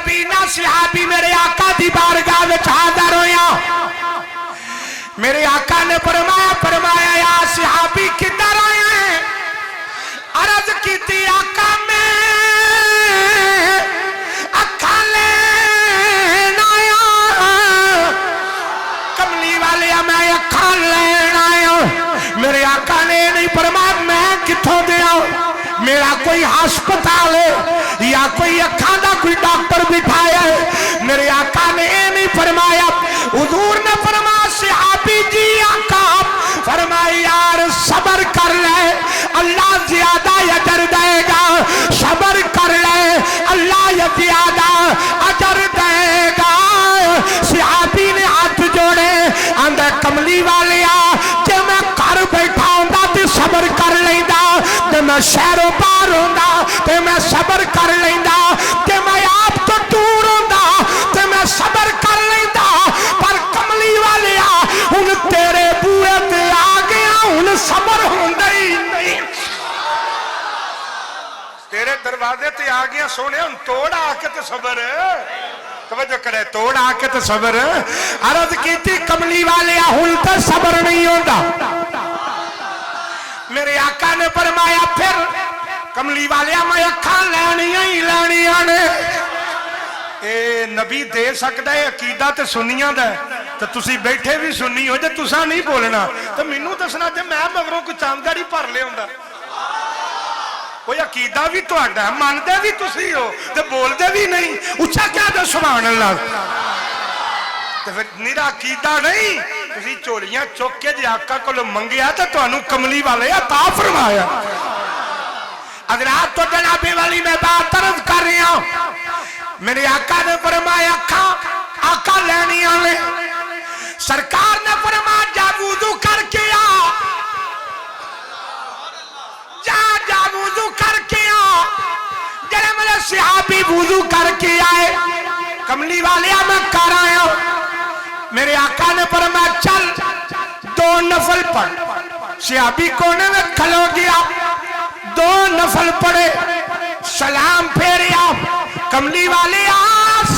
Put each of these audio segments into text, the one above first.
कबीना सहाबी मेरे आका दी बारगाह विच हाज़र होया। मेरे आका ने फरमाया या सहाबी किधर आए हैं? अर्ज की आका मैं अखा लेन आया। कमली वाले मैं अखा लेन आया। मेरे आका ने नहीं फरमाया मैं किथों दिया, मेरा कोई हस्पताल है या कोई अखा का कोई डॉक्टर बिठाया है। मेरे आका ने नहीं फरमाया, हुजूर ने फरमाया सहाबी जी आका फरमाया यार सबर कर ले अल्लाह ज्यादा अजर देगा, सबर कर ले अल्लाह ज्यादा अजर देगा। सहाबी ने हाथ जोड़े आंदा कमली वाले जे मैं घर बैठा होंदा ते सबर कर लेंदा, ते मैं शहरों पार होंदा ते मैं सबर कर लेंदा, ते मैं आप तो दूर होंदा ते मैं सबर कर लेंदा। पर कमली वाले हुन तेरे बूहे ते आ गया, हुन सबर होंदा ही नहीं। तेरे दरवाजे ते आ गया सोने, हुन तोड़ आके ते सबर तवज्जो करे, तोड़ आके तो सबर। अर्ज की कमली वाले हुन तो सबर नहीं होता। मेरे आका ने फरमाया फिर कमली वाले मैं अखा लैनियां ही लैनियां ने। ए नबी दे सकता है अकीदा तो सुनिया दा, तो तुसी बैठे भी सुनी हो, जे तुसा नहीं बोलना तो मैनू दसना जे मैं मगरों कोई चांदगाड़ी भर लिया कोई अकीदा भी तुहाडा है, मनदे भी तुसी हो ते बोलदे भी नहीं। उच्चा क्या दो सुभान अल्लाह। ते फिर निरा अकीदा नहीं, तुसी झोलियां चुक के जे आका कोलों मंगिया तो तुहानू कमली वाले अता फरमाया। हज़रात तो जनाबे वाली मैं बात अर्ज कर रही हूं। मेरे आका ने फरमाया आका लैनियां ने। सरकार ने फरमाया जा वुज़ू करके आ, जा वुज़ू करके आ। जरे मेरे सहाबी वुज़ू करके आए, कमली वाले मैं कर आया। मेरे आका ने फरमाया चल दो नफल पढ़। सहाबी कोने में खलो गया, दो नफल पढ़े, सलाम फेरिया। कमली वाले आस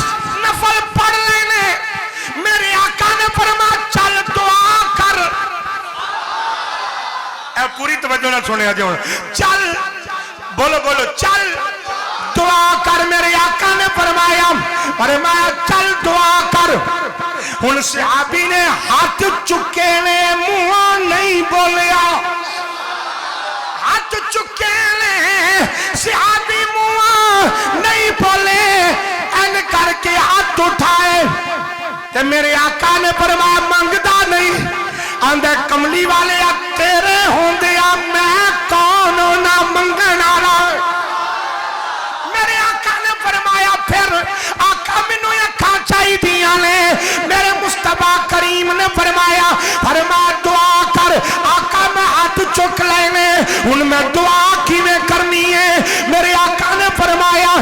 नफल पढ़ लेने। मेरे आका ने फरमाया चल दुआ कर। पूरी तवज्जो ना सुने जो चल बोलो बोलो चल दुआ कर। मेरे आका ने फरमाया चल दुआ कर। हुन सहाबी ने हाथ चुके ने, मुंह नहीं बोलिया। हाथ चुके ने सहाबी, मुंह नहीं बोले। एन करके हाथ उठाए ते मेरे आका ने फरमाया मंगदा नहीं। आंदे कमली वाले तेरे होंदे मैं कौन ना मंगण वाला। मेरे आका ने फरमाया फिर आका मैनू अखां चाहिदियां ने। मेरे मुस्तफा करीम ने फरमाया दुआ कर। आका मैं हाथ चुक लेने, हुन मैं दुआ किवें करनी है? मेरे आका ने फरमाया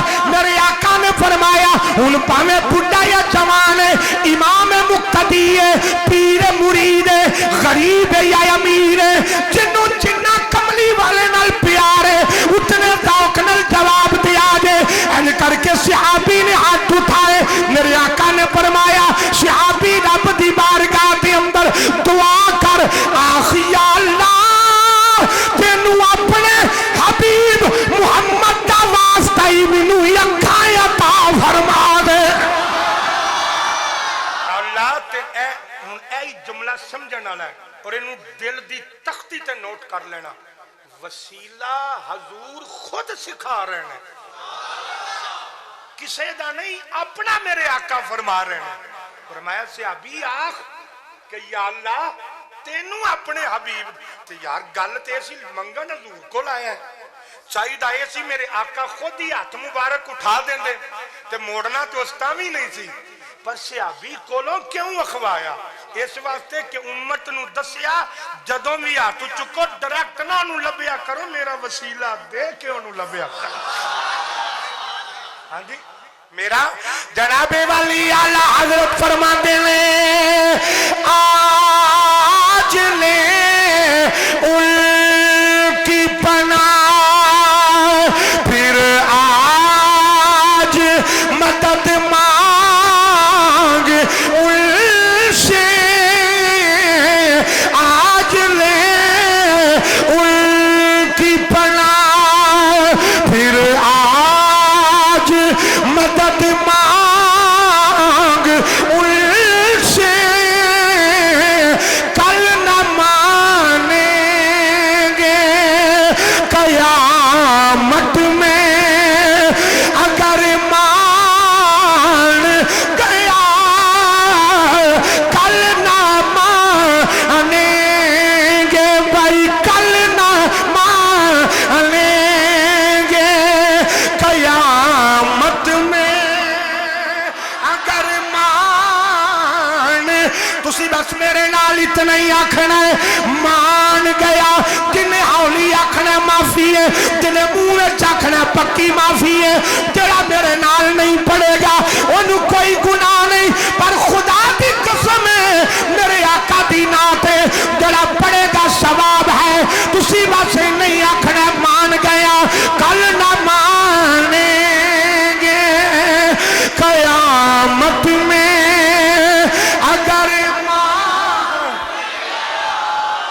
हुन भावें बुढ़ा या जवान है, इमाम मुक्तदी है, पीर मुरीद है, गरीब है या अमीर है, जिन्नू जिन्ना कमली वाले नाल प्यार है उतने शौक नाल जवाब दिया दे। एन करके सहाबी ने हाथ उठाए। मेरे आका ने फरमाया सहाबी रब दी बारगाह दे अंदर दुआ कर, आखिया अल्लाह तेनू अपने हबीब मुहम्मद दा वास्ता ही मैनू अखां अता फरमा दे। अल्लाह ते हुन ए जुमला समझण वाला है और इनू दिल दी तख्ती ते नोट कर लेना। वसीला हजूर खुद सिखा रहे हैं, किसे दा नहीं, अपना मेरे आका फरमा रहे हैं। फरमाया सहाबी आख कि या अल्लाह तेनू अपने हबीब ते यार गल ते असी मंगण हजूर को आया है, चाहिदा ये सी मेरे आका खुद ही हाथ मुबारक उठा देंदे ते मोड़ना तो उस तां भी नहीं सी, पर सहाबी कोलों क्यों अखवाया? इस वास्ते कि उम्मत नू दसिया जदों भी हाथ चुको डायरेक्ट ना नू लभ्या करो, मेरा वसीला दे के ओनू लभ्या। हाँ जी, मेरा जनाबे वाली आला हजरत फरमाते हैं आज ले उनकी पनाह, फिर आज मदद مدد مانگ ان سے کل نہ مانیں گے قیامت میں اگر مان گیا کل نہ مانیں گے بھائی کل نہ مانیں گے قیامت میں اگر مان تسی بس میرے نال اتنا ہی آکھنا ہے مان گیا جنہیں ہولی آکھنا معافی ہے جنہیں منہ آکھنا پکی معافی ہے جڑا میرے نال نہیں پڑے گا انہوں کوئی گناہ نہیں پر خدا کی قسم ہے میرے آقا دی نات ہے جڑا پڑے گا ثواب ہے تسی بس نہیں آکھنا مان گیا کل نہ مانیں گے قیامت